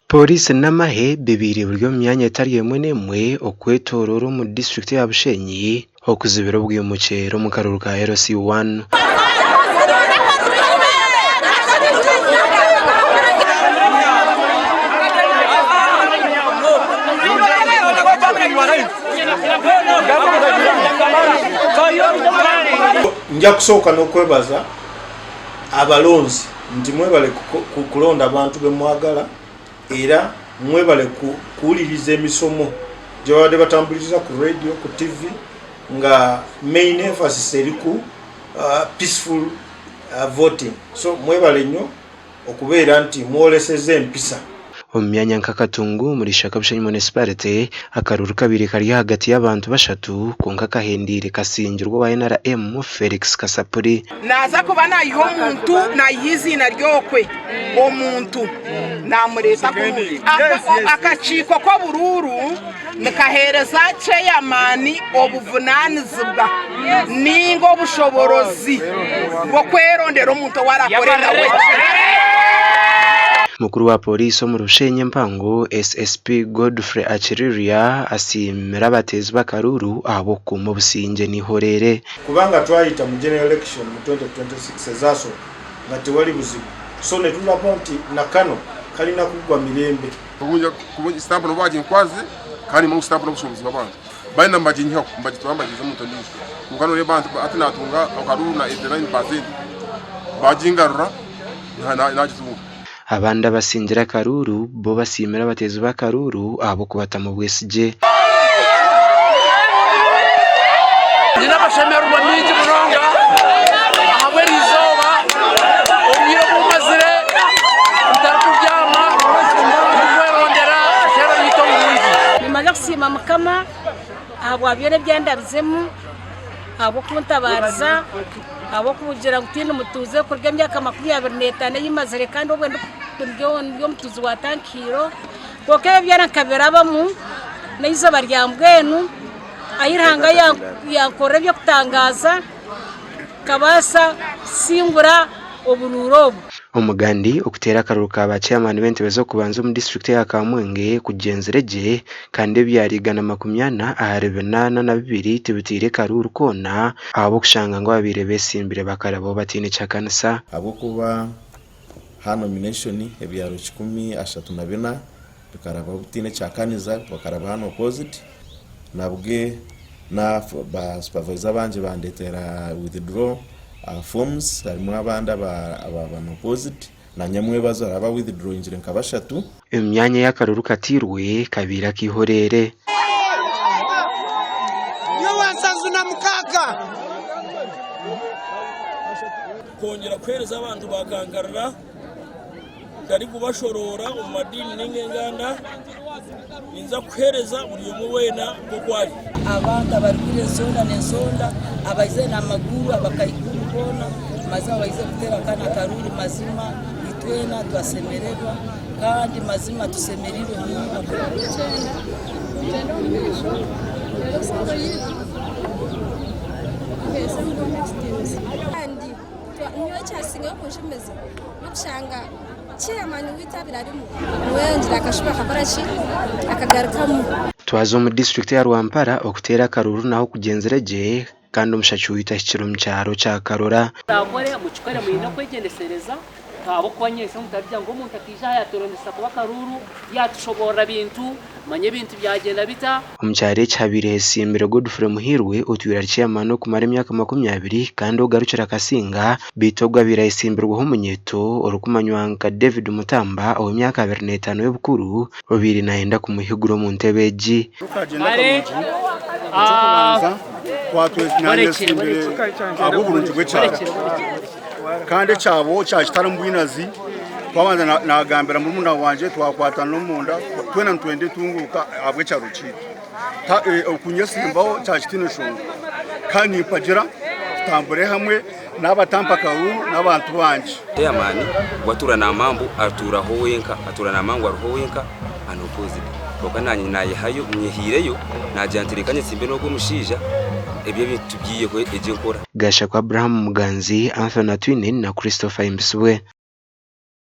Polisi n'amahe bibiri buryo mu myanya itari yemwe nemwe okwetororo mu district ya Bushenyi okuzibira bw'umucero mu karuru ka LC1. Nja kusooka n'okwebaza abalonzi nti mwebale kulonda abantu bemwagala era mwebale kuwuliriza emisomo gyebadde batambuliriza ku radio ku TV nga main emphasis eri ku peaceful voting. So mwebale nnyo okubeera nti mwoleseza empisa. Omyanya nkakatungu muri Shaka Bushenyi municipality akaruru kabiri kari hagati y'abantu bashatu konka kahendire kasingirwa wa NRM Felix Kasapuri naza kuba nayiho umuntu nayizina ryokwe omuntu namureta akaciko ko bururu nikahereza chairman obuvunanizibwa ningo obushoborozi bwo kwerondera omuntu warakorera we. Mukuru wa polisi mu Rushenyi Mpango SSP Godfrey Achiriria asimira abatezi bakaruru abo ku mu Businge ni horere kubanga twayita mu general election mu 2026 ezaso nga tewali buzibu so ne tulaba nti nakano kalina kugwa mirembe kubunja stamp no baje nkwazi kandi mu stamp no bushobozi babantu bayina mbaje nyo mbaje twambaje mu tondisho mukano le bantu atina tunga akaruru na 89% bajingarura na jitu abanda basingira karuru bo basimira abatezi bakaruru abo kubata mu bwesije Nina bashemera umwiji muronga ahabwera izoba umiro kumazire utakuryama umwerondera shera yito umwiji nimaze kusima mukama abo abyone byandabizemu abo kuntabariza abo kugira gutinde mutuze kurya myaka 25 yimazire kandi obwendo yo mutuzi wa tankiro koke byarankabera bamu naizo baryambwenu ayiranga yakore byo kutangaza kabasa singura obururobo umugandi okutera akaruru ka ba chairman bente bezo kubanza mu district ya Kamwenge kugenzereje kandi byarigana 20 tibitire karuru kona abo kushanga ngo babire besimbire bakarabo batine chakanisa abo kuba ha nomination ebyaro 10 tukaraba butine chakaniza bakaraba hano opposite nabwe na ba supervisor banje bandetera withdraw forms harimo abanda abana opposite na nyamwe bazara withdraw injire nkabashatu imyanya y'akaruru katirwe kabira kihorere yo wansanzu na mukaka kongera kwereza abantu bakangarara dari kubashorora umadini n'ingengana inza kwereza buri umwe wena kokwari abanda bari kuri zonda nezonda abayize na maguru abakayikubona maze abayize gutera kana karuri mazima itwena twasemererwa kandi mazima tusemererwe Mungu kandi niyo cyasinga kunshimeza mushanga chairman witabira ari mu wengira akashuba kabarachi akagarukamo twazo mu district ya Rwampara okutera karuru naho kugenzereje kandi umushacu witashikiro mu cyaro cya Karora abore mucikare mu ino kwegendesereza abo kwanyese mutarya ngo umuntu akija yatorondesa kuba karuru yatushobora bintu manye bintu byagenda bita umucyare cyabire simbire Godfrey Muhirwe utwira chairman no kumara imyaka 20 kandi ugarukira kasinga bitogwa birayisimbirwa homunyeto orukumanywanga David Mutamba aho imyaka 25 y'ubukuru babiri naenda kumuhiguro mu ntebeji kandi cyabo cyashitara mbwinazi twabanza nagambira mu munda wanje twakwatana no munda 2020 tunguka abwe cyaruci okunyesimbaho cyashitine shonga kandi pagira tambure hamwe n'abatampa karu n'abantu banje Chairman watura na mambo atura howenka ano opposite bokananye naye hayo myehireyo najantirikanye simbe no kumushija ebyo bitubyiye ko eje nkora Gasha kwa Abraham Muganzi Anthony Twinin na Christopher Imbiswe